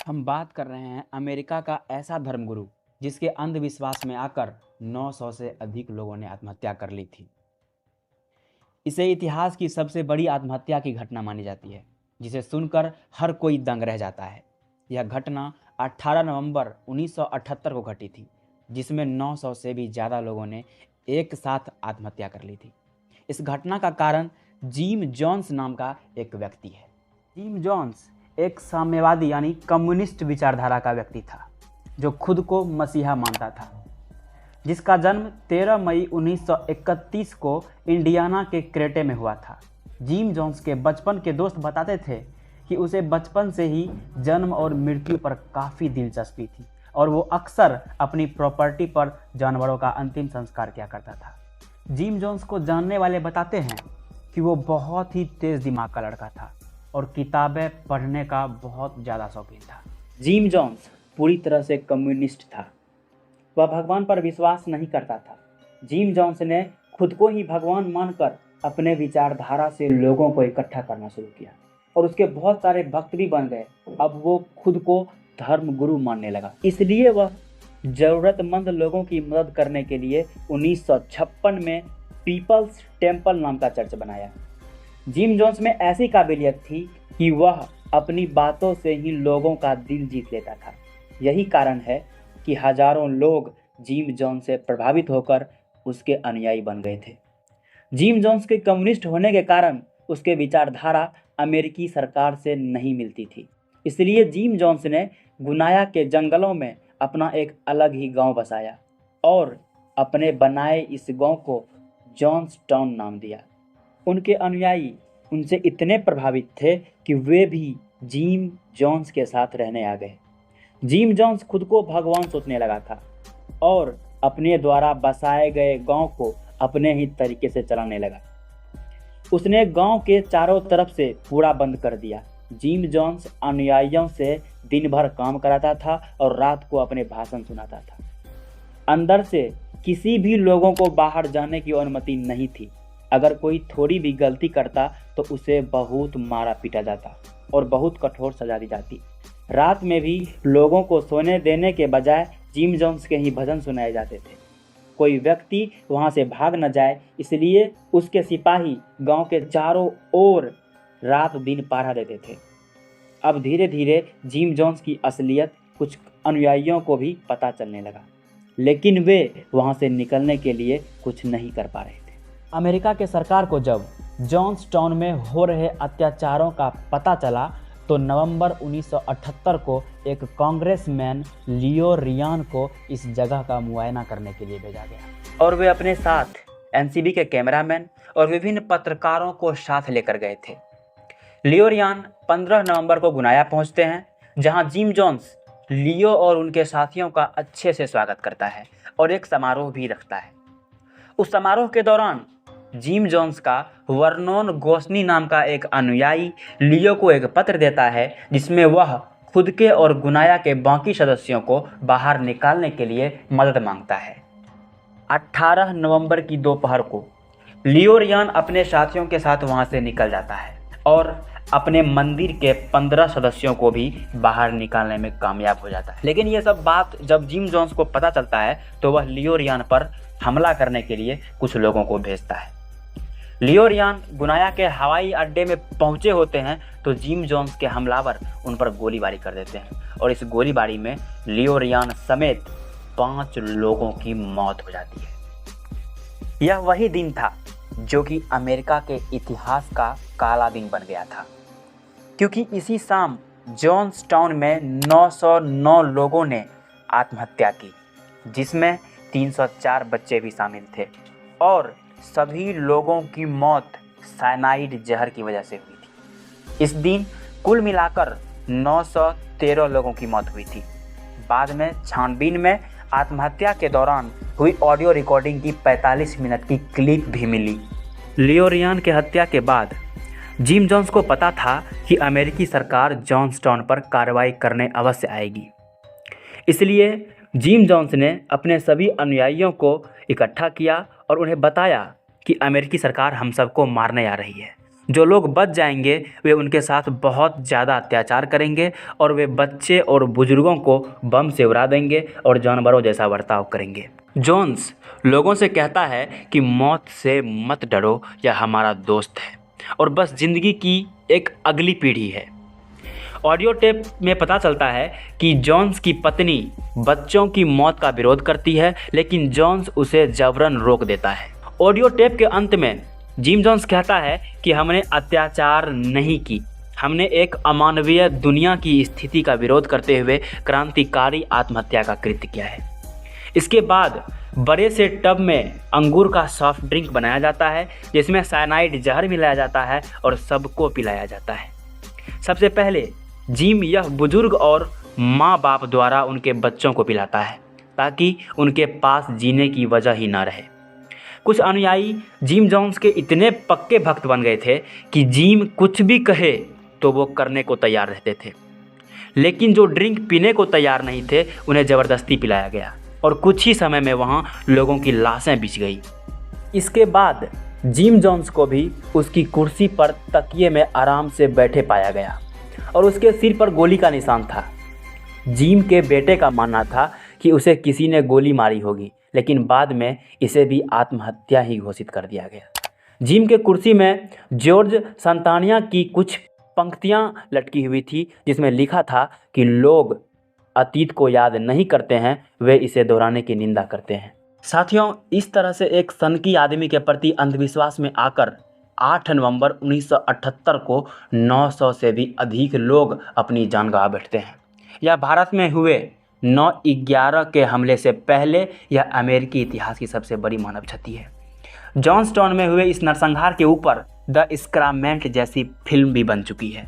हम बात कर रहे हैं अमेरिका का ऐसा धर्मगुरु जिसके अंधविश्वास में आकर 900 से अधिक लोगों ने आत्महत्या कर ली थी। इसे इतिहास की सबसे बड़ी आत्महत्या की घटना मानी जाती है, जिसे सुनकर हर कोई दंग रह जाता है। यह घटना 18 नवंबर 1978 को घटी थी, जिसमें 900 से भी ज़्यादा लोगों ने एक साथ आत्महत्या कर ली थी। इस घटना का कारण जिम जोन्स नाम का एक व्यक्ति है। जिम जोन्स एक साम्यवादी यानी कम्युनिस्ट विचारधारा का व्यक्ति था, जो खुद को मसीहा मानता था, जिसका जन्म 13 मई 1931 को इंडियाना के क्रेटे में हुआ था। जिम जोन्स के बचपन के दोस्त बताते थे कि उसे बचपन से ही जन्म और मृत्यु पर काफ़ी दिलचस्पी थी और वो अक्सर अपनी प्रॉपर्टी पर जानवरों का अंतिम संस्कार किया करता था। जिम जोन्स को जानने वाले बताते हैं कि वो बहुत ही तेज़ दिमाग का लड़का था और किताबें पढ़ने का बहुत ज़्यादा शौकीन था। जिम जोन्स पूरी तरह से कम्युनिस्ट था। वह भगवान पर विश्वास नहीं करता था। जिम जोन्स ने खुद को ही भगवान मानकर अपने विचारधारा से लोगों को इकट्ठा करना शुरू किया और उसके बहुत सारे भक्त भी बन गए। अब वो खुद को धर्म गुरु मानने लगा, इसलिए वह ज़रूरतमंद लोगों की मदद करने के लिए 1956 में पीपल्स टेम्पल नाम का चर्च बनाया। जिम जोन्स में ऐसी काबिलियत थी कि वह अपनी बातों से ही लोगों का दिल जीत लेता था। यही कारण है कि हजारों लोग जिम जोन्स से प्रभावित होकर उसके अनुयायी बन गए थे। जिम जोन्स के कम्युनिस्ट होने के कारण उसके विचारधारा अमेरिकी सरकार से नहीं मिलती थी, इसलिए जिम जोन्स ने गुनाया के जंगलों में अपना एक अलग ही गांव बसाया और अपने बनाए इस गांव को जॉन्सटाउन नाम दिया। उनके अनुयायी उनसे इतने प्रभावित थे कि वे भी जिम जोन्स के साथ रहने आ गए। जिम जोन्स खुद को भगवान सोचने लगा था और अपने द्वारा बसाए गए गांव को अपने ही तरीके से चलाने लगा। उसने गांव के चारों तरफ से कूड़ा बंद कर दिया। जिम जोन्स अनुयायियों से दिन भर काम कराता था और रात को अपने भाषण सुनाता था। अंदर से किसी भी लोगों को बाहर जाने की अनुमति नहीं थी। अगर कोई थोड़ी भी गलती करता तो उसे बहुत मारा पीटा जाता और बहुत कठोर सजा दी जाती। रात में भी लोगों को सोने देने के बजाय जिम जोन्स के ही भजन सुनाए जाते थे। कोई व्यक्ति वहां से भाग न जाए, इसलिए उसके सिपाही गांव के चारों ओर रात दिन पहरा देते थे। अब धीरे धीरे जिम जोन्स की असलियत कुछ अनुयायियों को भी पता चलने लगा, लेकिन वे वहां से निकलने के लिए कुछ नहीं कर पा रहे थे। अमेरिका के सरकार को जब जॉन्सटाउन में हो रहे अत्याचारों का पता चला तो नवंबर 1978 को एक कांग्रेसमैन लियो रियान को इस जगह का मुआयना करने के लिए भेजा गया और वे अपने साथ एनसीबी के कैमरामैन और विभिन्न पत्रकारों को साथ लेकर गए थे। लियो रियान 15 नवंबर को गुनाया पहुंचते हैं, जहां जिम जोन्स लियो और उनके साथियों का अच्छे से स्वागत करता है और एक समारोह भी रखता है। उस समारोह के दौरान जिम जोन्स का वर्नोन गोस्नी नाम का एक अनुयायी लियो को एक पत्र देता है, जिसमें वह खुद के और गुनाया के बाकी सदस्यों को बाहर निकालने के लिए मदद मांगता है। 18 नवंबर की दोपहर को लियो रियान अपने साथियों के साथ वहां से निकल जाता है और अपने मंदिर के 15 सदस्यों को भी बाहर निकालने में कामयाब हो जाता है। लेकिन यह सब बात जब जिम जोन्स को पता चलता है तो वह लियो रियान पर हमला करने के लिए कुछ लोगों को भेजता है। लियो रियान गुनाया के हवाई अड्डे में पहुंचे होते हैं तो जिम जोन्स के हमलावर उन पर गोलीबारी कर देते हैं और इस गोलीबारी में लियो रियान समेत 5 लोगों की मौत हो जाती है। यह वही दिन था जो कि अमेरिका के इतिहास का काला दिन बन गया था, क्योंकि इसी शाम जॉन्सटाउन में 909 लोगों ने आत्महत्या की, जिसमें 304 बच्चे भी शामिल थे और सभी लोगों की मौत साइनाइड जहर की वजह से हुई थी। इस दिन कुल मिलाकर 913 लोगों की मौत हुई थी। बाद में छानबीन में आत्महत्या के दौरान हुई ऑडियो रिकॉर्डिंग की 45 मिनट की क्लिप भी मिली। लियो रियान के हत्या के बाद जिम जोन्स को पता था कि अमेरिकी सरकार जॉन्सटाउन पर कार्रवाई करने अवश्य आएगी, इसलिए जिम जोन्स ने अपने सभी अनुयायियों को इकट्ठा किया और उन्हें बताया कि अमेरिकी सरकार हम सबको मारने आ रही है जो लोग बच जाएंगे वे उनके साथ बहुत ज़्यादा अत्याचार करेंगे और वे बच्चे और बुजुर्गों को बम से उड़ा देंगे और जानवरों जैसा बर्ताव करेंगे। जोन्स लोगों से कहता है कि मौत से मत डरो, यह हमारा दोस्त है और बस ज़िंदगी की एक अगली पीढ़ी है। ऑडियो टेप में पता चलता है कि जोन्स की पत्नी बच्चों की मौत का विरोध करती है, लेकिन जोन्स उसे जबरन रोक देता है। ऑडियो टेप के अंत में जिम जोन्स कहता है कि हमने अत्याचार नहीं की, हमने एक अमानवीय दुनिया की स्थिति का विरोध करते हुए क्रांतिकारी आत्महत्या का कृत्य किया है। इसके बाद बड़े से टब में अंगूर का सॉफ्ट ड्रिंक बनाया जाता है जिसमें साइनाइड जहर मिलाया जाता है और सबको पिलाया जाता है। सबसे पहले जिम यह बुजुर्ग और माँ बाप द्वारा उनके बच्चों को पिलाता है ताकि उनके पास जीने की वजह ही ना रहे। कुछ अनुयायी जिम जोन्स के इतने पक्के भक्त बन गए थे कि जिम कुछ भी कहे तो वो करने को तैयार रहते थे, लेकिन जो ड्रिंक पीने को तैयार नहीं थे उन्हें ज़बरदस्ती पिलाया गया और कुछ ही समय में वहाँ लोगों की लाशें बिछ गई। इसके बाद जिम जोन्स को भी उसकी कुर्सी पर तकिए में आराम से बैठे पाया गया और उसके सिर पर गोली का निशान था। जिम के बेटे का मानना था कि उसे किसी ने गोली मारी होगी, लेकिन बाद में इसे भी आत्महत्या ही घोषित कर दिया गया। जिम के कुर्सी में जॉर्ज संतानिया की कुछ पंक्तियां लटकी हुई थी जिसमें लिखा था कि लोग अतीत को याद नहीं करते हैं, वे इसे दोहराने की निंदा करते हैं। साथियों, इस तरह से एक सनकी आदमी के प्रति अंधविश्वास में आकर 8 नवंबर 1978 को 900 से भी अधिक लोग अपनी जान गंवा बैठते हैं। यह भारत में हुए 9/11 के हमले से पहले यह अमेरिकी इतिहास की सबसे बड़ी मानव क्षति है। जॉन्सटाउन में हुए इस नरसंहार के ऊपर द स्क्रैमेंट जैसी फिल्म भी बन चुकी है।